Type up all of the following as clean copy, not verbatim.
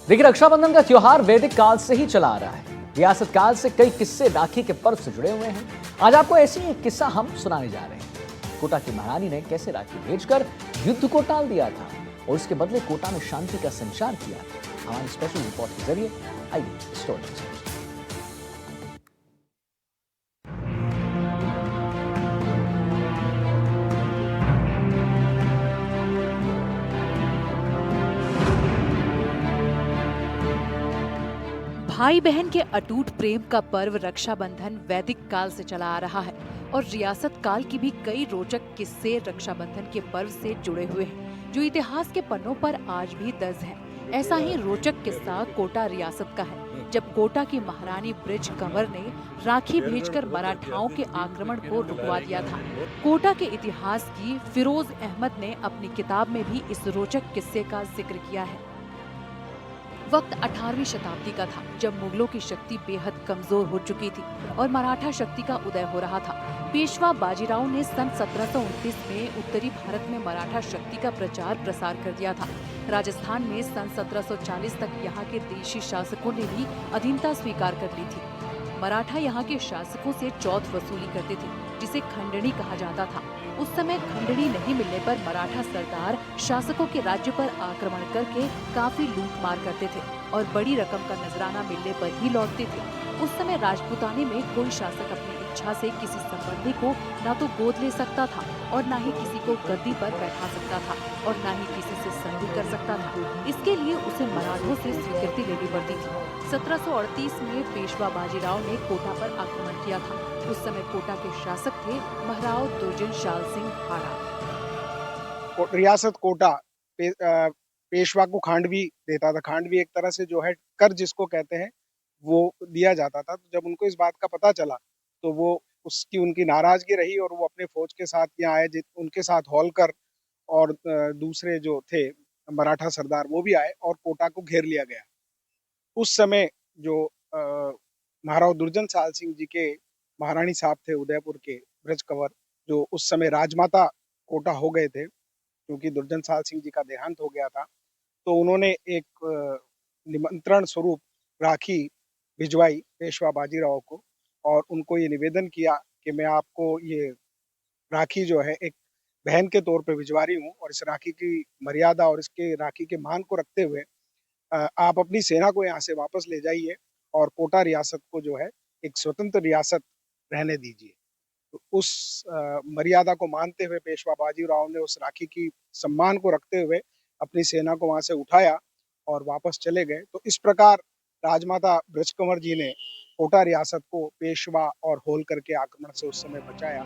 देखिए, रक्षाबंधन का त्योहार वैदिक काल से ही चला आ रहा है। रियासत काल से कई किस्से राखी के पर्व से जुड़े हुए हैं। आज आपको ऐसी ही एक किस्सा हम सुनाने जा रहे हैं। कोटा की महारानी ने कैसे राखी भेजकर युद्ध को टाल दिया था और इसके बदले कोटा में शांति का संचार किया था। हमारी स्पेशल रिपोर्ट के जरिए आइए स्टोरी समझें। भाई बहन के अटूट प्रेम का पर्व रक्षाबंधन वैदिक काल से चला आ रहा है और रियासत काल की भी कई रोचक किस्से रक्षाबंधन के पर्व से जुड़े हुए हैं, जो इतिहास के पन्नों पर आज भी दर्ज है। ऐसा ही रोचक किस्सा कोटा रियासत का है, जब कोटा की महारानी ब्रिज कंवर ने राखी भेजकर मराठाओं के आक्रमण को रुकवा दिया था। कोटा के इतिहास की फिरोज अहमद ने अपनी किताब में भी इस रोचक किस्से का जिक्र किया है। वक्त 18वीं शताब्दी का था, जब मुगलों की शक्ति बेहद कमजोर हो चुकी थी और मराठा शक्ति का उदय हो रहा था। पेशवा बाजीराव ने सन 1729 में उत्तरी भारत में मराठा शक्ति का प्रचार प्रसार कर दिया था। राजस्थान में सन 1740 तक यहाँ के देशी शासकों ने भी अधीनता स्वीकार कर ली थी। मराठा यहाँ के शासकों से चौथ वसूली करते थे, जिसे खंडनी कहा जाता था। उस समय खंडनी नहीं मिलने पर मराठा सरदार शासकों के राज्य पर आक्रमण करके काफी लूट मार करते थे और बड़ी रकम का नजराना मिलने पर ही लौटते थे। उस समय राजपूताने में कोई शासक अपनी इच्छा से किसी संबंधी को न तो गोद ले सकता था और न ही किसी को गद्दी पर बैठा सकता था और न ही किसी से संधि कर सकता था। इसके लिए उसे मराठों से स्वीकृति लेनी पड़ती थी। 1738 में पेशवा बाजीराव ने कोटा पर आक्रमण किया था। उस समय कोटा के शासक थे महाराव दुर्जनशाल सिंह भाड़ा। रियासत कोटा पेशवा को खांडवी देता था। खांडवी एक तरह से जो है कर जिसको कहते हैं वो दिया जाता था। तो जब उनको इस बात का पता चला तो वो उनकी नाराजगी रही और वो अपने फौज के साथ यहाँ आए। उनके साथ होलकर और दूसरे जो थे मराठा सरदार वो भी आए और कोटा को घेर लिया गया। उस समय जो महाराव दुर्जनशाल सिंह जी के महारानी साहब थे उदयपुर के ब्रज कंवर, जो उस समय राजमाता कोटा हो गए थे क्योंकि दुर्जनशाल सिंह जी का देहांत हो गया था। तो उन्होंने एक निमंत्रण स्वरूप राखी भिजवाई पेशवा बाजीराव को और उनको ये निवेदन किया कि मैं आपको ये राखी जो है एक बहन के तौर पे भिजवा रही हूँ और इस राखी की मर्यादा और इसके राखी के मान को रखते हुए आप अपनी सेना को यहाँ से वापस ले जाइए और कोटा रियासत को जो है एक स्वतंत्र रियासत रहने दीजिए। तो उस मर्यादा को मानते हुए पेशवा बाजीराव ने उस राखी की सम्मान को रखते हुए अपनी सेना को वहां से उठाया और वापस चले गए। तो इस प्रकार राजमाता ब्रज कंवर जी ने कोटा रियासत को पेशवा और होलकर के आक्रमण से उस समय बचाया।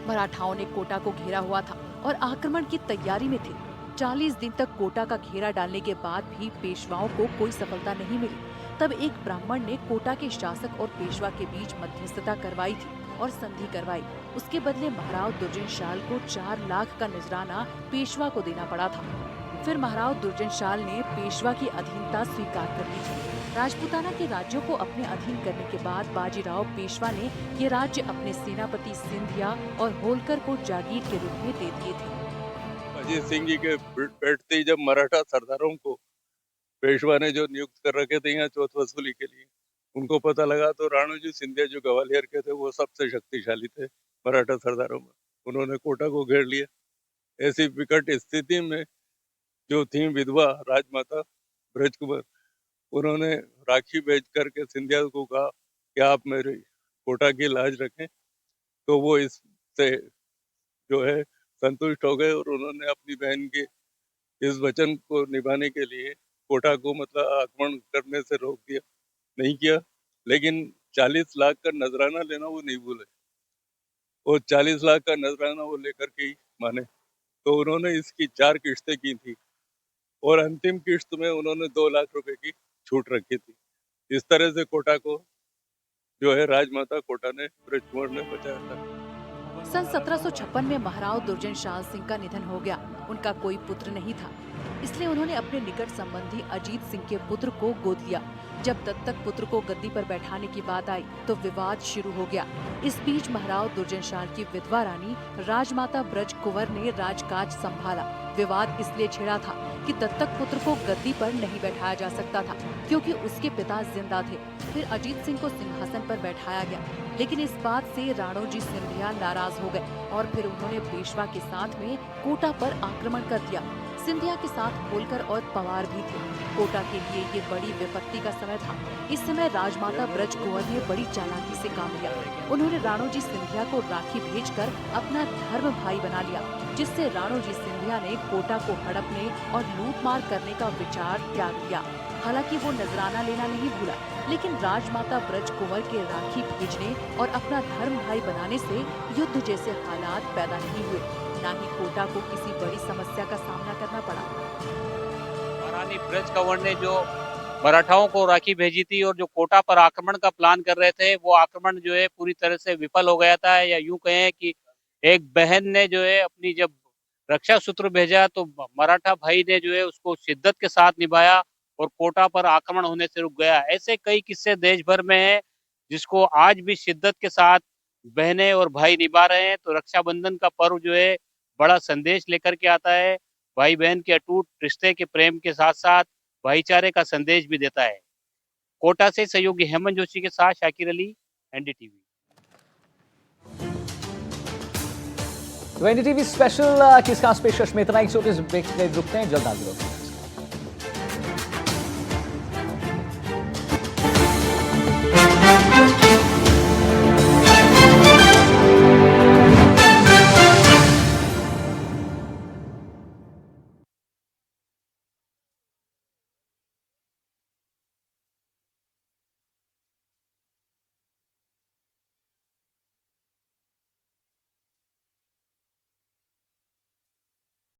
मराठाओं ने कोटा को घेरा हुआ था और आक्रमण की तैयारी में थे। 40 दिन तक कोटा का घेरा डालने के बाद भी पेशवाओं को कोई सफलता नहीं मिली। तब एक ब्राह्मण ने कोटा के शासक और पेशवा के बीच मध्यस्थता करवाई थी और संधि करवाई। उसके बदले महाराव दुर्जनशाल को 4 लाख का नजराना पेशवा को देना पड़ा था। फिर महाराव दुर्जनशाल ने पेशवा की अधीनता स्वीकार कर ली थी। राजपूताना के राज्यों को अपने अधीन करने के बाद बाजीराव पेशवा ने ये राज्य अपने सेनापति सिंधिया और होलकर को जागीर के रूप में दे दिए थे। अजीत सिंह जी के बैठते ही जब मराठा सरदारों को पेशवा ने जो नियुक्त कर रखे थे यहाँ चौथ वसूली के लिए, उनको पता लगा तो राणोजी सिंधिया जो ग्वालियर के थे वो सबसे शक्तिशाली थे मराठा सरदारों में। उन्होंने कोटा को घेर लिया। ऐसी विकट स्थिति में जो थी विधवा राजमाता ब्रज कुंवर, उन्होंने राखी भेज करके सिंधिया को कहा कि आप मेरे कोटा की लाज रखें। तो वो इससे जो है संतुष्ट हो गए और उन्होंने अपनी बहन के इस वचन को निभाने के लिए कोटा को मतलब आक्रमण करने से रोक दिया, नहीं किया। लेकिन 40 लाख का नजराना लेना वो नहीं भूले। वो 40 लाख का नजराना वो लेकर के ही माने। तो उन्होंने इसकी 4 किश्तें की थी और अंतिम किश्त में उन्होंने 2 लाख रुपए की छूट रखी थी। इस तरह से कोटा को जो है राजमाता कोटा ने ब्रज कुंवर ने बचाया था। सन 1756 में महाराव दुर्जनशाल सिंह का निधन हो गया। उनका कोई पुत्र नहीं था। इसलिए उन्होंने अपने निकट संबंधी अजीत सिंह के पुत्र को गोद लिया। जब दत्तक पुत्र को गद्दी पर बैठाने की बात आई तो विवाद शुरू हो गया। इस बीच महाराव दुर्जनशाल की विधवा रानी राजमाता ब्रज कुंवर ने राजकाज संभाला। विवाद इसलिए छिड़ा था कि दत्तक पुत्र को गद्दी पर नहीं बैठाया जा सकता था क्योंकि उसके पिता जिंदा थे। फिर अजीत सिंह को सिंहासन पर बैठाया गया, लेकिन इस बात से राणोजी सिंधिया नाराज हो गए और फिर उन्होंने पेशवा के साथ में कोटा पर आक्रमण कर दिया। सिंधिया के साथ होलकर और पवार भी थे। कोटा के लिए ये बड़ी विपत्ति का समय था। इस समय राजमाता ब्रज कुंवर ने बड़ी चालाकी से काम लिया। उन्होंने राणोजी सिंधिया को राखी भेजकर अपना धर्म भाई बना लिया, जिससे राणोजी सिंधिया ने कोटा को हड़पने और लूटमार करने का विचार त्याग दिया। हालांकि वो नजराना लेना नहीं भूला, लेकिन राजमाता ब्रज कुंवर के राखी भेजने और अपना धर्म भाई बनाने से युद्ध जैसे हालात पैदा नहीं हुए, न ही कोटा को किसी बड़ी समस्या का सामना करना पड़ा। महारानी ब्रज कुंवर ने जो मराठाओं को राखी भेजी थी और जो कोटा पर आक्रमण का प्लान कर रहे थे, वो आक्रमण जो है पूरी तरह से विफल हो गया था। या यूं कहें कि एक बहन ने जो है अपनी जब रक्षा सूत्र भेजा तो मराठा भाई ने जो है उसको शिद्दत के साथ निभाया और कोटा पर आक्रमण होने से रुक गया। ऐसे कई किस्से देश भर में हैं जिसको आज भी शिद्दत के साथ बहनें और भाई निभा रहे हैं। तो रक्षाबंधन का पर्व जो है बड़ा संदेश लेकर के आता है। भाई बहन के अटूट रिश्ते के प्रेम के साथ साथ भाईचारे का संदेश भी देता है। कोटा से सहयोगी हेमंत जोशी के साथ शाकिर अली, एनडीटीवी। तो एनडीटीवी स्पेशल किस खास पेशकश में इतना ही। छोटे से ब्रेक रुकते हैं, जल्द हाजिर होते हैं।